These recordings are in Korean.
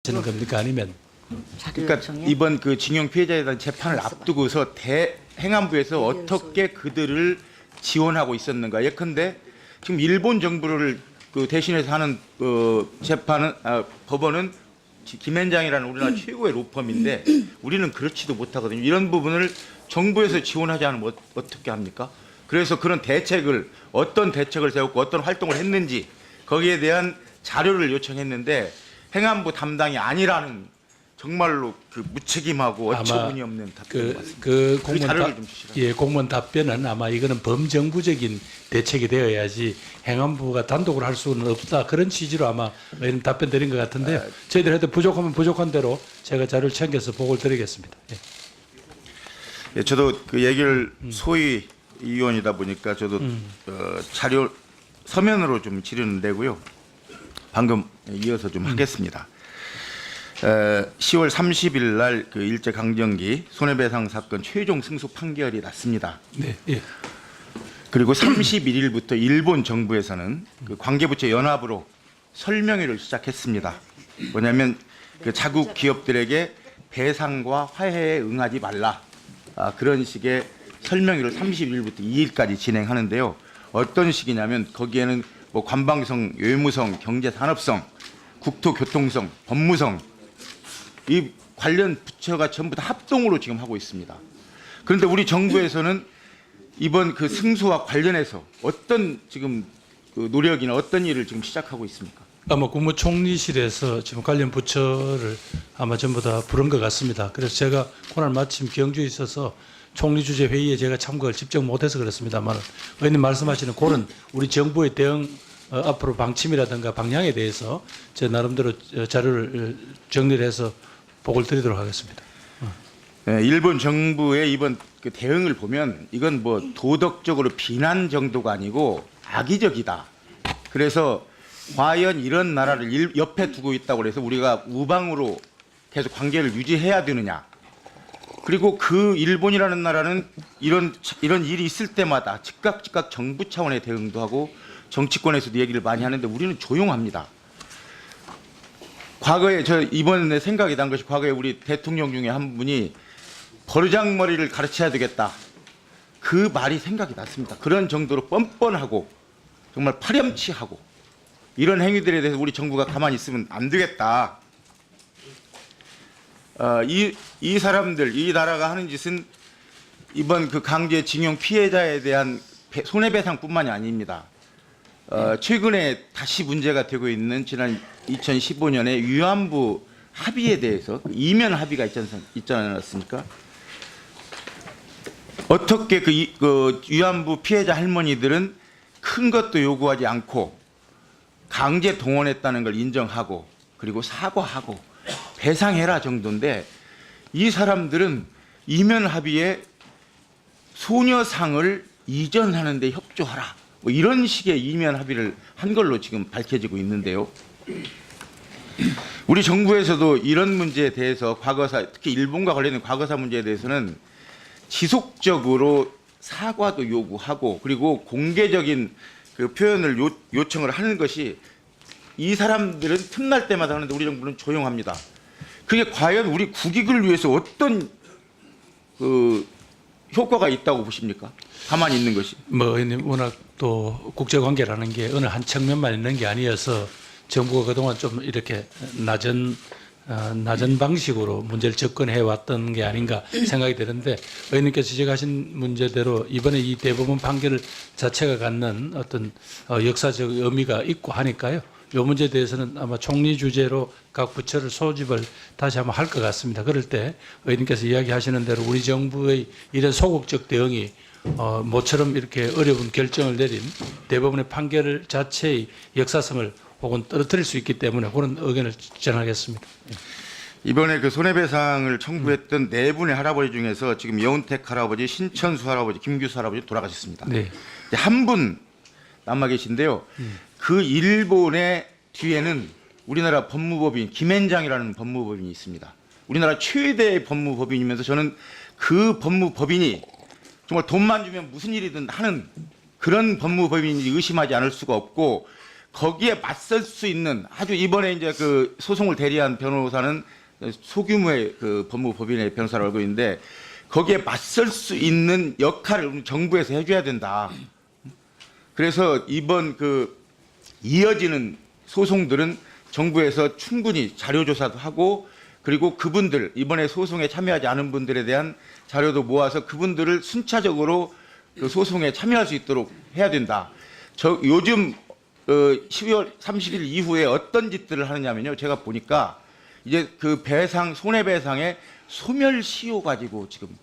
하시는 겁니까? 아니면 그러니까 이번 그 징용 피해자에 대한 재판을 앞두고서 행안부에서 어떻게 그들을 지원하고 있었는가. 예컨대 지금 일본 정부를 그 대신해서 하는 재판은 법원은 김앤장이라는 우리나라 최고의 로펌인데 우리는 그렇지도 못하거든요. 이런 부분을 정부에서 지원하지 않으면 어떻게 합니까? 그래서 그런 대책을 어떤 대책을 세웠고 어떤 활동을 했는지 거기에 대한 자료를 요청했는데 행안부 담당이 아니라는 정말로 그 무책임하고 어처구니 없는 답변을 받습니다. 그 공무원 답변은 아마 이거는 범정부적인 대책이 되어야지 행안부가 단독으로 할 수는 없다 그런 취지로 아마 이런 답변 드린 것 같은데요. 저희들 해도 부족하면 부족한 대로 제가 자료를 챙겨서 보고를 드리겠습니다. 예. 예, 저도 그 얘기를 소위 의원이다 보니까 저도 자료 서면으로 좀 질의는 내고요. 방금 이어서 좀 하겠습니다. 10월 30일 날 그 일제 강점기 손해배상 사건 최종 승소 판결이 났습니다. 네. 예. 그리고 31일부터 일본 정부에서는 그 관계부처 연합으로 설명회를 시작했습니다. 뭐냐면 그 자국 기업들에게 배상과 화해에 응하지 말라. 그런 식의 설명회를 31일부터 2일까지 진행하는데요. 어떤 식이냐면 거기에는 뭐 관방성, 외무성, 경제산업성, 국토교통성, 법무성 이 관련 부처가 전부 다 합동으로 지금 하고 있습니다. 그런데 우리 정부에서는 이번 그 승소와 관련해서 어떤 지금 그 노력이나 어떤 일을 지금 시작하고 있습니까? 아마 국무총리실에서 지금 관련 부처를 아마 전부 다 부른 것 같습니다. 그래서 제가 오늘 마침 경주에 있어서 총리 주재 회의에 제가 참석을 직접 못해서 그렇습니다만 의원님 말씀하시는 그런 우리 정부의 대응 앞으로 방침이라든가 방향에 대해서 제 나름대로 자료를 정리를 해서 보고를 드리도록 하겠습니다. 네, 일본 정부의 이번 그 대응을 보면 이건 뭐 도덕적으로 비난 정도가 아니고 악의적이다. 그래서 과연 이런 나라를 옆에 두고 있다고 해서 우리가 우방으로 계속 관계를 유지해야 되느냐. 그리고 그 일본이라는 나라는 이런 일이 있을 때마다 즉각 정부 차원의 대응도 하고 정치권에서도 얘기를 많이 하는데 우리는 조용합니다. 과거에 저 이번에 생각이 난 것이 과거에 우리 대통령 중에 한 분이 버르장머리를 가르쳐야 되겠다. 그 말이 생각이 났습니다. 그런 정도로 뻔뻔하고 정말 파렴치하고 이런 행위들에 대해서 우리 정부가 가만히 있으면 안 되겠다. 이 사람들, 이 나라가 하는 짓은 이번 그 강제징용 피해자에 대한 손해배상뿐만이 아닙니다. 최근에 다시 문제가 되고 있는 지난 2015년에 위안부 합의에 대해서 이면 합의가 있지 않았습니까? 어떻게 그 위안부 피해자 할머니들은 큰 것도 요구하지 않고 강제 동원했다는 걸 인정하고 그리고 사과하고 배상해라 정도인데 이 사람들은 이면 합의에 소녀상을 이전하는 데 협조하라. 뭐 이런 식의 이면 합의를 한 걸로 지금 밝혀지고 있는데요. 우리 정부에서도 이런 문제에 대해서 과거사, 특히 일본과 관련된 과거사 문제에 대해서는 지속적으로 사과도 요구하고 그리고 공개적인 그 표현을 요청을 하는 것이 이 사람들은 틈날 때마다 하는데 우리 정부는 조용합니다. 그게 과연 우리 국익을 위해서 어떤 그 효과가 있다고 보십니까? 가만히 있는 것이. 뭐 의원님 워낙 또 국제관계라는 게 어느 한 측면만 있는 게 아니어서 정부가 그동안 좀 이렇게 낮은 방식으로 문제를 접근해 왔던 게 아닌가 생각이 드는데 의원님께서 지적하신 문제대로 이번에 이 대법원 판결 자체가 갖는 어떤 역사적 의미가 있고 하니까요. 이 문제에 대해서는 아마 총리 주재로 각 부처를 소집을 다시 한번 할 것 같습니다. 그럴 때 의원님께서 이야기하시는 대로 우리 정부의 이런 소극적 대응이 모처럼 이렇게 어려운 결정을 내린 대법원의 판결 자체의 역사성을 혹은 떨어뜨릴 수 있기 때문에 그런 의견을 전하겠습니다. 이번에 그 손해배상을 청구했던 네 분의 할아버지 중에서 지금 여운택 할아버지, 신천수 할아버지, 김규수 할아버지 돌아가셨습니다. 네. 한 분 남아 계신데요. 그 일본의 뒤에는 우리나라 법무법인 김앤장이라는 법무법인이 있습니다. 우리나라 최대 법무법인이면서 저는 그 법무법인이 정말 돈만 주면 무슨 일이든 하는 그런 법무법인인지 의심하지 않을 수가 없고 거기에 맞설 수 있는 아주 이번에 이제 그 소송을 대리한 변호사는 소규모의 그 법무법인의 변호사를 알고 있는데 거기에 맞설 수 있는 역할을 정부에서 해줘야 된다. 그래서 이번 그 이어지는 소송들은 정부에서 충분히 자료조사도 하고 그리고 그분들 이번에 소송에 참여하지 않은 분들에 대한 자료도 모아서 그분들을 순차적으로 그 소송에 참여할 수 있도록 해야 된다. 저 요즘 12월 30일 이후에 어떤 짓들을 하느냐면요. 제가 보니까 이제 그 배상 손해배상에 소멸시효 가지고 지금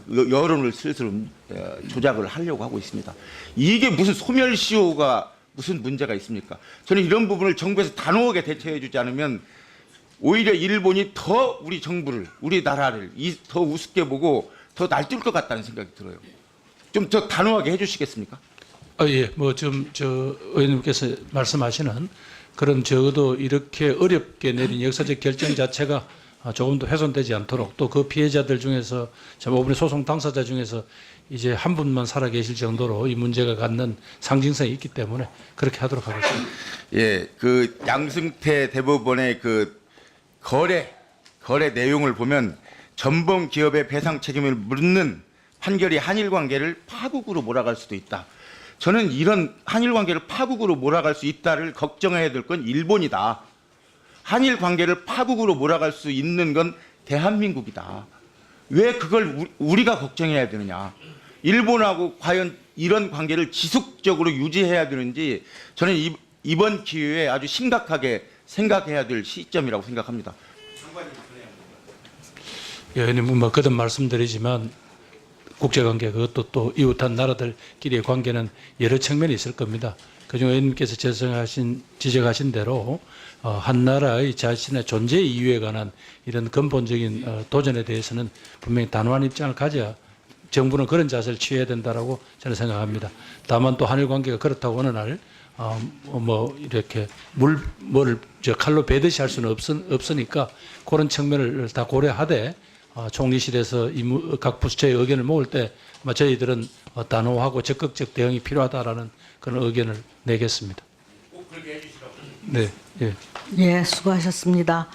여론을 슬슬 조작을 하려고 하고 있습니다. 이게 무슨 소멸시효가 무슨 문제가 있습니까? 저는 이런 부분을 정부에서 단호하게 대처해주지 않으면 오히려 일본이 더 우리 정부를, 우리나라를 더 우습게 보고 더 날뛸 것 같다는 생각이 들어요. 좀 더 단호하게 해주시겠습니까? 예, 뭐 좀 저 의원님께서 말씀하시는 그런 적어도 이렇게 어렵게 내린 역사적 결정 자체가 조금 더 훼손되지 않도록 또 그 피해자들 중에서 이번에 소송 당사자 중에서 이제 한 분만 살아 계실 정도로 이 문제가 갖는 상징성이 있기 때문에 그렇게 하도록 하겠습니다. 예, 그 양승태 대법원의 그 거래 내용을 보면 전범 기업의 배상 책임을 묻는 판결이 한일 관계를 파국으로 몰아갈 수도 있다. 저는 이런 한일 관계를 파국으로 몰아갈 수 있다를 걱정해야 될 건 일본이다. 한일 관계를 파국으로 몰아갈 수 있는 건 대한민국이다. 왜 그걸 우리가 걱정해야 되느냐. 일본하고 과연 이런 관계를 지속적으로 유지해야 되는지 저는 이번 기회에 아주 심각하게 생각해야 될 시점이라고 생각합니다. 의원님 뭐 거듭 말씀드리지만 국제관계 그것도 또 이웃한 나라들끼리의 관계는 여러 측면이 있을 겁니다. 그중 의원님께서 지적하신 대로 한 나라의 자신의 존재 이유에 관한 이런 근본적인 도전에 대해서는 분명히 단호한 입장을 가져야 정부는 그런 자세를 취해야 된다라고 저는 생각합니다. 다만 또 한일 관계가 그렇다고 어느 날 뭐 이렇게 뭐를 칼로 베듯이 할 수는 없으니까 그런 측면을 다 고려하되 총리실에서 각 부처의 의견을 모을 때 저희들은 단호하고 적극적 대응이 필요하다라는 그런 의견을 내겠습니다. 꼭 그렇게 해주시라고. 네, 예. 예, 수고하셨습니다.